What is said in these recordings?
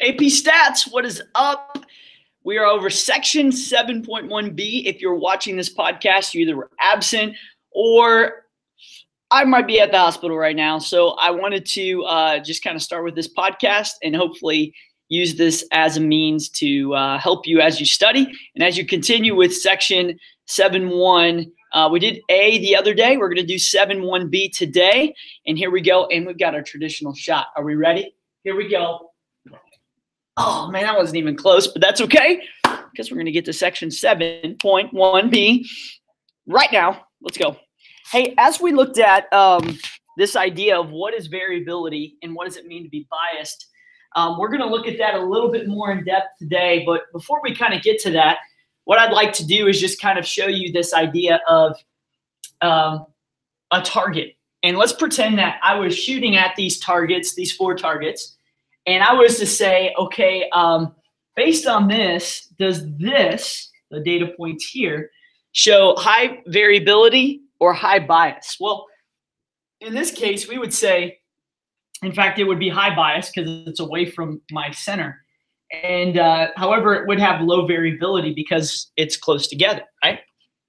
AP Stats, what is up? We are over section 7.1b. If you're watching this podcast, you either were absent or I might be at the hospital right now. So I wanted to just kind of start with this podcast and hopefully use this as a means to help you as you study. And as you continue with section 7.1, we did A the other day. We're going to do 7.1b today. And here we go. And we've got our traditional shot. Are we ready? Here we go. Oh, man, that wasn't even close, but that's okay because we're going to get to section 7.1b right now. Let's go. Hey, as we looked at this idea of what is variability and what does it mean to be biased, we're going to look at that a little bit more in depth today. But before we kind of get to that, what I'd like to do is just kind of show you this idea of a target. And let's pretend that I was shooting at these targets, these 4 targets, and I was to say, okay, based on this, does this, the data points here, show high variability or high bias? Well, in this case, we would say, in fact, it would be high bias because it's away from my center. And however, it would have low variability because it's close together, right?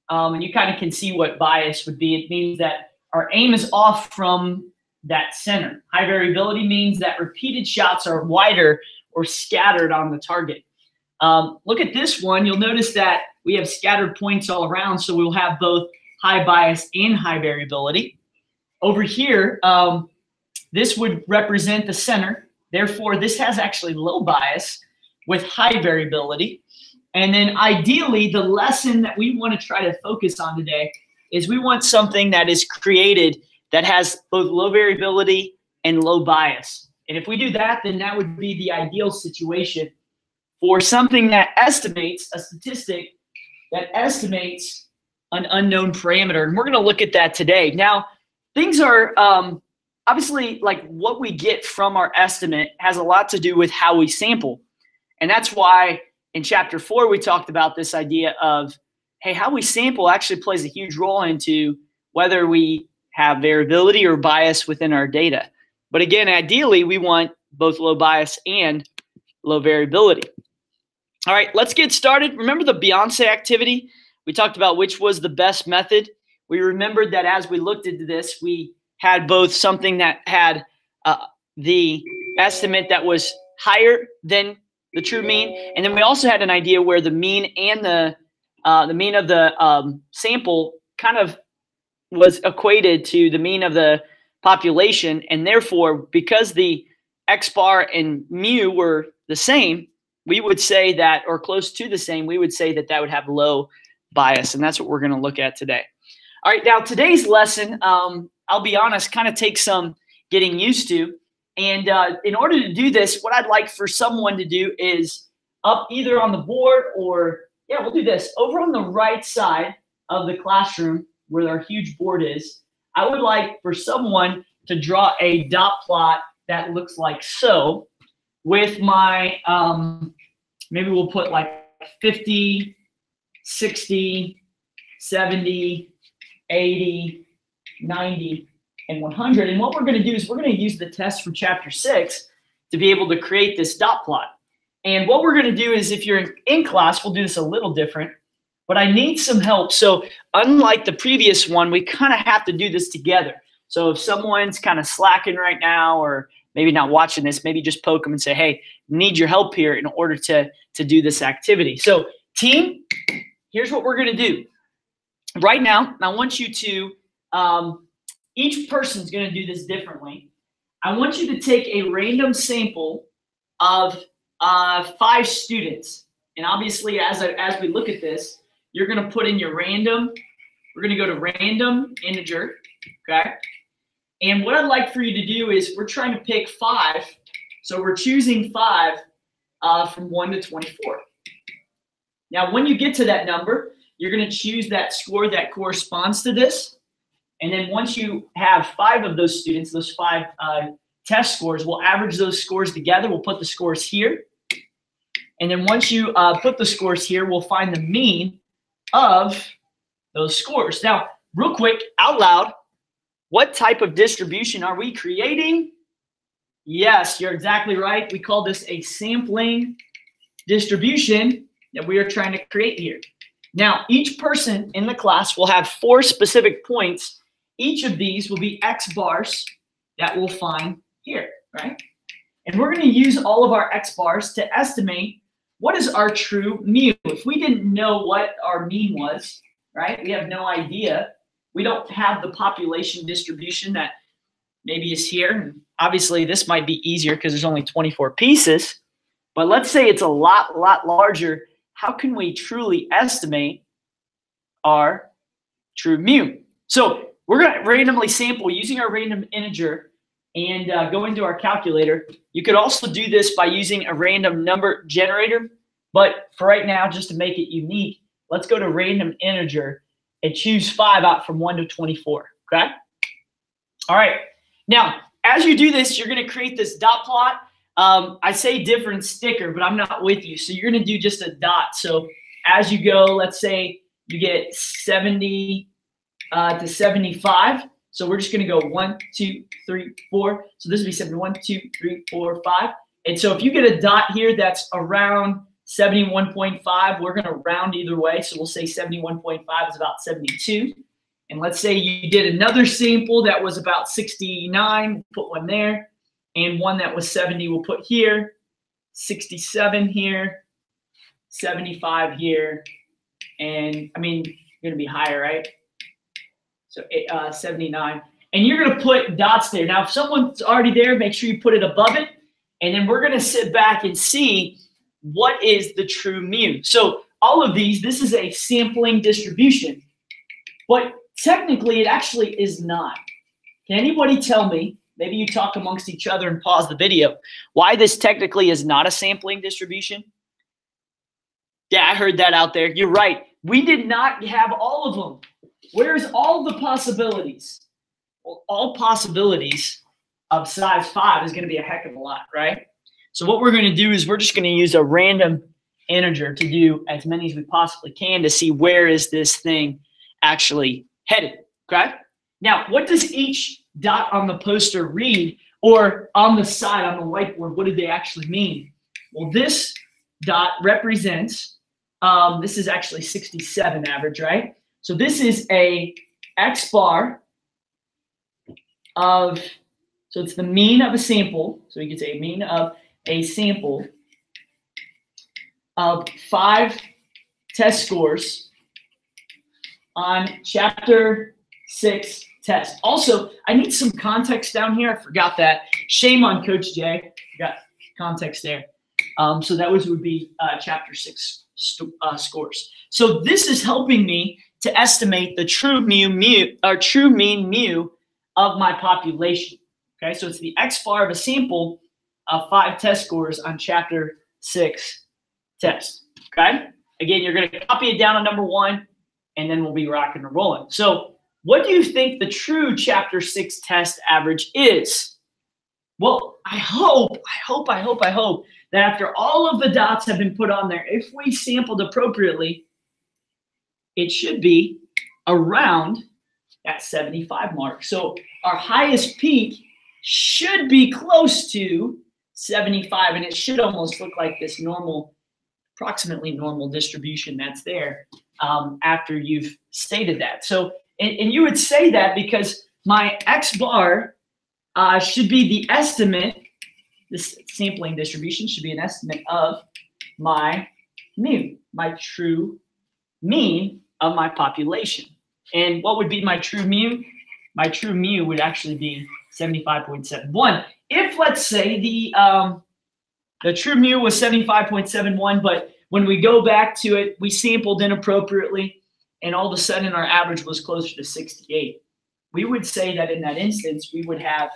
And you kind of can see what bias would be. It means that our aim is off from that center. High variability means that repeated shots are wider or scattered on the target. Look at this one. You'll notice that we have scattered points all around, so we'll have both high bias and high variability. Over here, this would represent the center. Therefore, this has actually low bias with high variability. And then ideally, the lesson that we want to try to focus on today is we want something that is created that has both low variability and low bias. And if we do that, then that would be the ideal situation for something that estimates a statistic that estimates an unknown parameter. And we're going to look at that today. Now, things are obviously like what we get from our estimate has a lot to do with how we sample. And that's why in chapter 4, we talked about this idea of, hey, how we sample actually plays a huge role into whether we have variability or bias within our data. But again, ideally, we want both low bias and low variability. All right, let's get started. Remember the Beyonce activity? We talked about which was the best method. We remembered that as we looked into this, we had both something that had the estimate that was higher than the true mean, and then we also had an idea where the mean and the mean of the sample kind of was equated to the mean of the population, and therefore, because the X bar and mu were the same, we would say that, or close to the same, we would say that that would have low bias, and that's what we're going to look at today. All right, now today's lesson, I'll be honest, kind of takes some getting used to, and in order to do this, what I'd like for someone to do is up either on the board or, yeah, we'll do this. Over on the right side of the classroom, where our huge board is, I would like for someone to draw a dot plot that looks like so with my, maybe we'll put like 50, 60, 70, 80, 90, and 100. And what we're going to do is we're going to use the test from chapter 6 to be able to create this dot plot. And what we're going to do is if you're in class, we'll do this a little different. But I need some help. So unlike the previous one, we kind of have to do this together. So if someone's kind of slacking right now or maybe not watching this, maybe just poke them and say, hey, need your help here in order to do this activity. So team, here's what we're going to do. Right now, I want you to, each person's going to do this differently. I want you to take a random sample of 5 students. And obviously, as we look at this, you're going to put in your random. We're going to go to random integer, okay? And what I'd like for you to do is we're trying to pick 5. So we're choosing 5 from 1 to 24. Now, when you get to that number, you're going to choose that score that corresponds to this. And then once you have 5 of those students, those 5 test scores, we'll average those scores together. We'll put the scores here. And then once you put the scores here, we'll find the mean of those scores. Now, real quick, out loud, what type of distribution are we creating? Yes, you're exactly right. We call this a sampling distribution that we are trying to create here. Now, each person in the class will have 4 specific points. Each of these will be X bars that we'll find here, right? And we're going to use all of our X bars to estimate what is our true mu. If we didn't know what our mean was, right, we have no idea. We don't have the population distribution that maybe is here. And obviously, this might be easier because there's only 24 pieces. But let's say it's a lot larger. How can we truly estimate our true mu? So we're going to randomly sample using our random integer and go into our calculator. You could also do this by using a random number generator. But for right now, just to make it unique, let's go to random integer and choose 5 out from 1 to 24. Okay? All right. Now, as you do this, you're going to create this dot plot. I say different sticker, but I'm not with you. So you're going to do just a dot. So as you go, let's say you get 70 to 75. So we're just going to go 1, 2, 3, 4. So this would be 71, 2, 3, 4, 5. And so if you get a dot here that's around 71.5, we're going to round either way. So we'll say 71.5 is about 72. And let's say you did another sample that was about 69, put one there. And one that was 70 we'll put here, 67 here, 75 here. And I mean, you're going to be higher, right? So 79. And you're going to put dots there. Now, if someone's already there, make sure you put it above it. And then we're going to sit back and see what is the true mu. So all of these, this is a sampling distribution. But technically, it actually is not. Can anybody tell me, maybe you talk amongst each other and pause the video, why this technically is not a sampling distribution? Yeah, I heard that out there. You're right. We did not have all of them. Where's all the possibilities? Well, all possibilities of size 5 is going to be a heck of a lot, right? So what we're going to do is we're just going to use a random integer to do as many as we possibly can to see where is this thing actually headed, okay? Now, what does each dot on the poster read, or on the side on the whiteboard, what do they actually mean? Well, this dot represents, this is actually 67 average, right? So this is a X bar of, so it's the mean of a sample. So you could say mean of a sample of 5 test scores on chapter 6 test. Also, I need some context down here. I forgot that. Shame on Coach Jay. Got context there. So that would be chapter 6 scores. So this is helping me to estimate the true true mean mu of my population. Okay, so it's the X bar of a sample of 5 test scores on chapter 6 test. Okay, again, you're going to copy it down on number 1, and then we'll be rocking and rolling. So what do you think the true chapter 6 test average is? Well, I hope that after all of the dots have been put on there, if we sampled appropriately, it should be around that 75 mark. So our highest peak should be close to 75, and it should almost look like this normal, approximately normal distribution that's there after you've stated that. So, and you would say that because my X bar should be the estimate, this sampling distribution should be an estimate of my mu, my true mean of my population. And what would be my true mu? My true mu would actually be 75.71. If, let's say, the true mu was 75.71, but when we go back to it, we sampled inappropriately, and all of a sudden our average was closer to 68. We would say that in that instance, we would have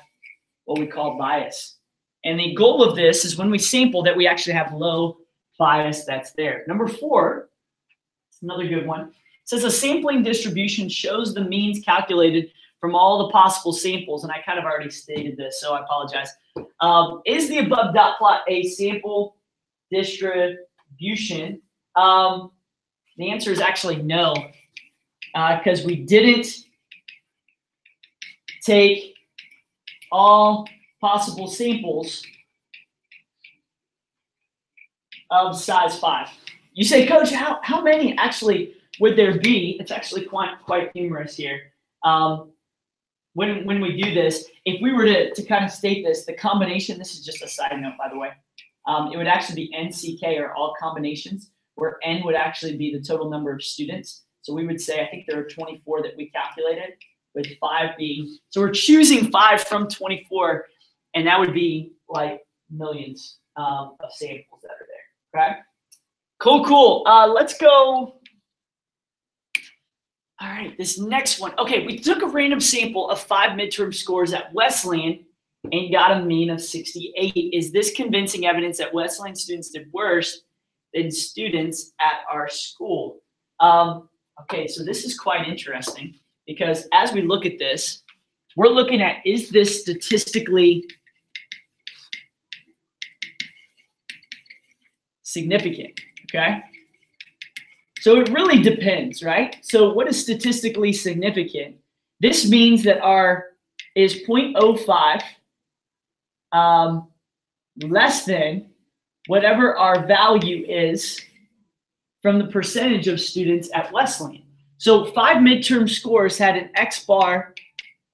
what we call bias. And the goal of this is when we sample that we actually have low bias that's there. Number 4, it's another good one. It says a sampling distribution shows the means calculated from all the possible samples. And I kind of already stated this, so I apologize. Is the above dot plot a sample distribution? The answer is actually no, because we didn't take all possible samples of size 5. You say, Coach, how many actually would there be? It's actually quite humorous here. When we do this, if we were to kind of state this, the combination, this is just a side note, by the way, it would actually be NCK, or all combinations, where N would actually be the total number of students. So we would say, I think there are 24 that we calculated, with 5 being, so we're choosing 5 from 24, and that would be like millions of samples that are there, okay? Cool. Let's go. All right, this next one. Okay, we took a random sample of 5 midterm scores at Wesleyan and got a mean of 68. Is this convincing evidence that Wesleyan students did worse than students at our school? Okay, so this is quite interesting, because as we look at this, we're looking at, is this statistically significant, okay? So it really depends, right? So what is statistically significant? This means that R is 0.05 less than whatever our value is from the percentage of students at Wesleyan. So 5 midterm scores had an X bar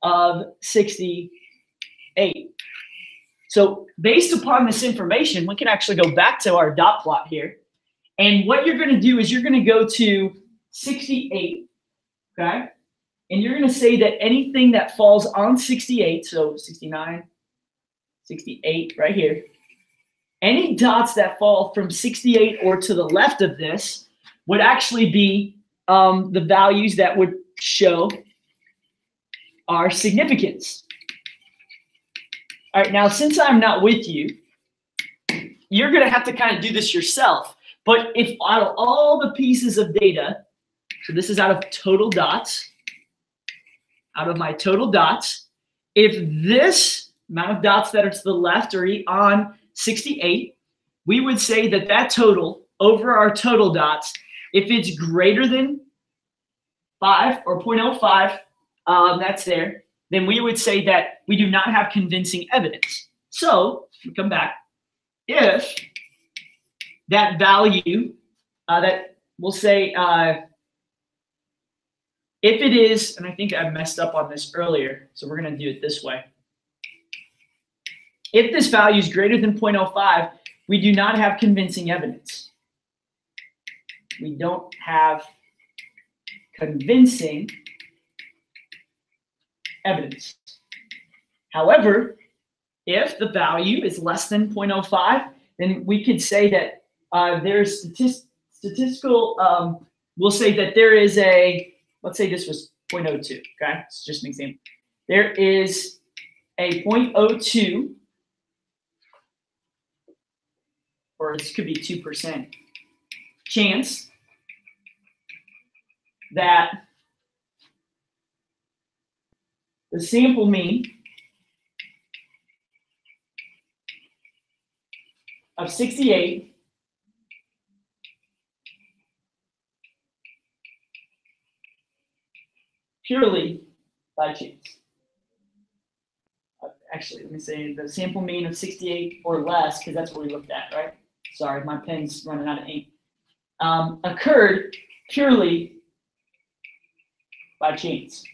of 68. So based upon this information, we can actually go back to our dot plot here. And what you're going to do is you're going to go to 68, okay? And you're going to say that anything that falls on 68, so 69, 68 right here, any dots that fall from 68 or to the left of this would actually be the values that would show our significance. All right, now since I'm not with you, you're going to have to kind of do this yourself. But if out of all the pieces of data, so this is out of total dots, out of my total dots, if this amount of dots that are to the left are on 68, we would say that that total over our total dots, if it's greater than 5 or 0.05, that's there, then we would say that we do not have convincing evidence. So we come back. If that value, that we'll say, if it is, and I think I messed up on this earlier, so we're going to do it this way. If this value is greater than 0.05, we do not have convincing evidence. We don't have convincing evidence. However, if the value is less than 0.05, then we could say that there's statistical, we'll say that there is a, let's say this was 0.02, okay? It's just an example. There is a 0.02, or this could be 2%, chance that the sample mean of 68 purely by chance. Actually, let me say the sample mean of 68 or less, because that's what we looked at, right? Sorry, my pen's running out of ink. Occurred purely by chance,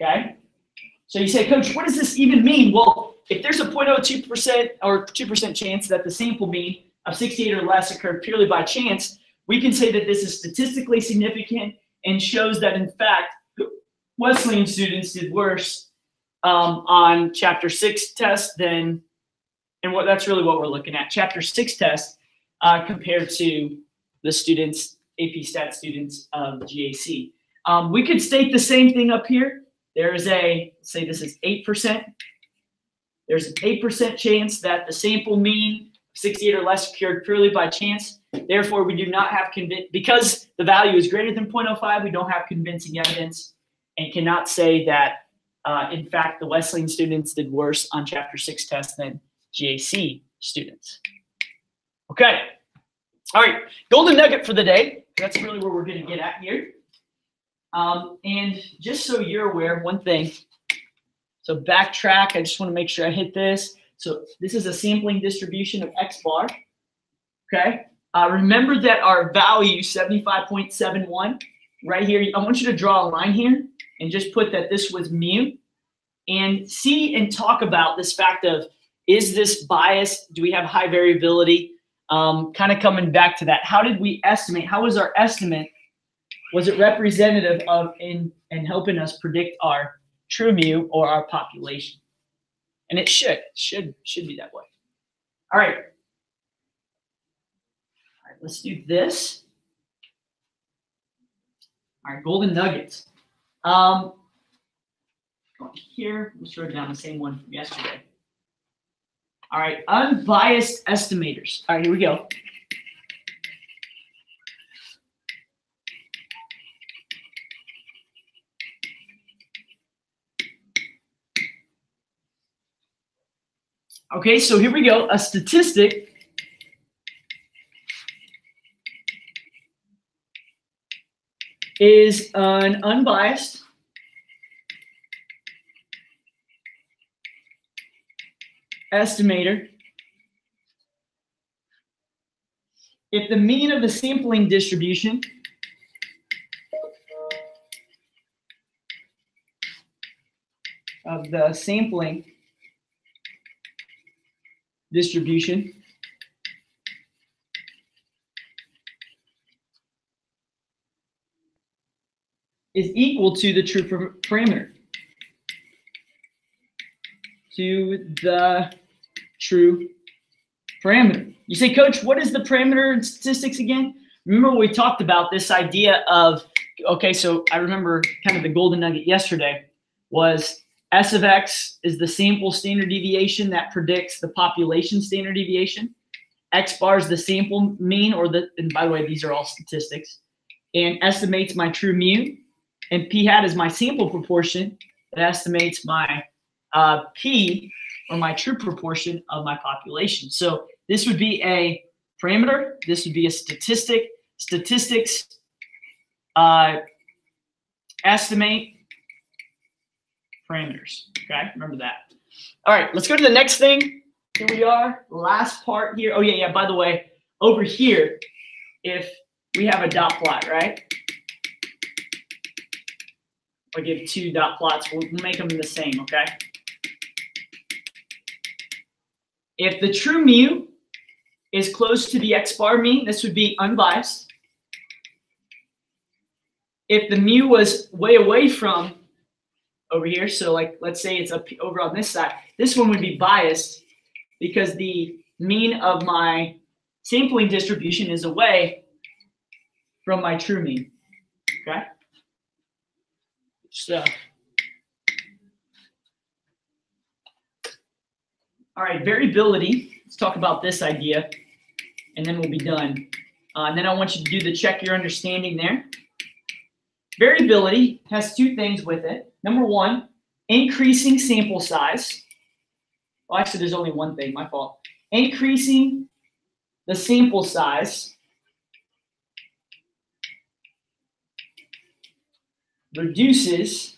okay? So you say, Coach, what does this even mean? Well, if there's a 0.02% or 2% chance that the sample mean of 68 or less occurred purely by chance, we can say that this is statistically significant and shows that, in fact, Wesleyan students did worse on Chapter 6 test than, and that's really what we're looking at, Chapter 6 test compared to the students, AP Stat students of GAC. We could state the same thing up here. There is a, say this is 8%. There's an 8% chance that the sample mean 68 or less occurred purely by chance. Therefore, we do not have because the value is greater than 0.05, we don't have convincing evidence and cannot say that, in fact, the Wesleyan students did worse on Chapter 6 test than GAC students. Okay. All right. Golden nugget for the day. That's really where we're going to get at here. And just so you're aware, one thing. So backtrack. I just want to make sure I hit this. So this is a sampling distribution of X bar. Okay. Remember that our value 75.71 right here. I want you to draw a line here and just put that this was mu, and see and talk about this fact of, is this biased? Do we have high variability? Kind of coming back to that. How did we estimate? How was our estimate? Was it representative of in helping us predict our true mu or our population? And it should be that way. All right. All right, let's do this. All right, golden nuggets. Going here, let's write down the same one from yesterday. All right, unbiased estimators. All right, here we go. Okay, so here we go. A statistic is an unbiased estimator if the mean of the sampling distribution of the sampling distribution is equal to the true parameter. To the true parameter. You say, Coach, what is the parameter in statistics again? Remember we talked about this idea of, okay, so I remember kind of the golden nugget yesterday was S of X is the sample standard deviation that predicts the population standard deviation. X bar is the sample mean, and by the way, these are all statistics, and estimates my true mu. And P hat is my sample proportion that estimates my P, or my true proportion of my population. So this would be a parameter. This would be a statistic. Statistics estimate parameters. Okay, remember that. All right, let's go to the next thing. Here we are, last part here. Oh yeah, by the way, over here, if we have a dot plot, right? I'll give two dot plots. We'll make them the same, okay? If the true mu is close to the X bar mean, this would be unbiased. If the mu was way away from over here, so like let's say it's up over on this side, this one would be biased because the mean of my sampling distribution is away from my true mean, okay? So, all right, variability. Let's talk about this idea, and then we'll be done. And then I want you to do the check your understanding there. Variability has two things with it. Number one, increasing sample size. Well, actually, there's only one thing, my fault. Increasing the sample size reduces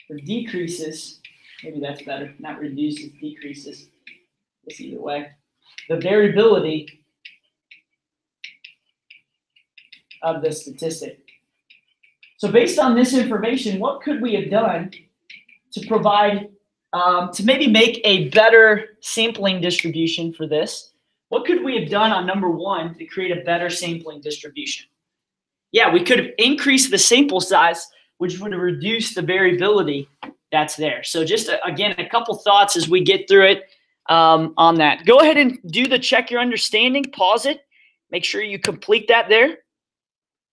or decreases, maybe that's better, not reduces, decreases, it's either way, the variability of the statistic. So based on this information, what could we have done to provide, to maybe make a better sampling distribution for this? What could we have done on number one to create a better sampling distribution? Yeah, we could have increased the sample size, which would have reduced the variability that's there. So just, again, a couple thoughts as we get through it on that. Go ahead and do the check your understanding. Pause it. Make sure you complete that there.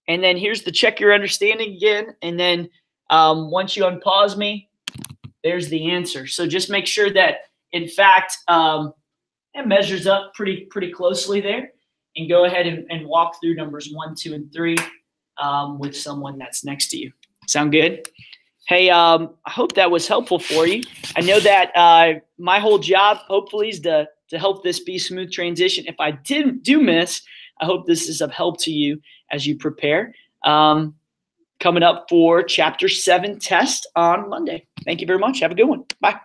And then here's the check your understanding again. And then once you unpause me, there's the answer. So just make sure that, in fact, it measures up pretty closely there. And go ahead and walk through numbers 1, 2, and 3 with someone that's next to you. Sound good? Hey, I hope that was helpful for you. I know that my whole job, hopefully, is to help this be a smooth transition. If I do miss, I hope this is of help to you as you prepare. coming up for Chapter 7 test on Monday. Thank you very much. Have a good one. Bye.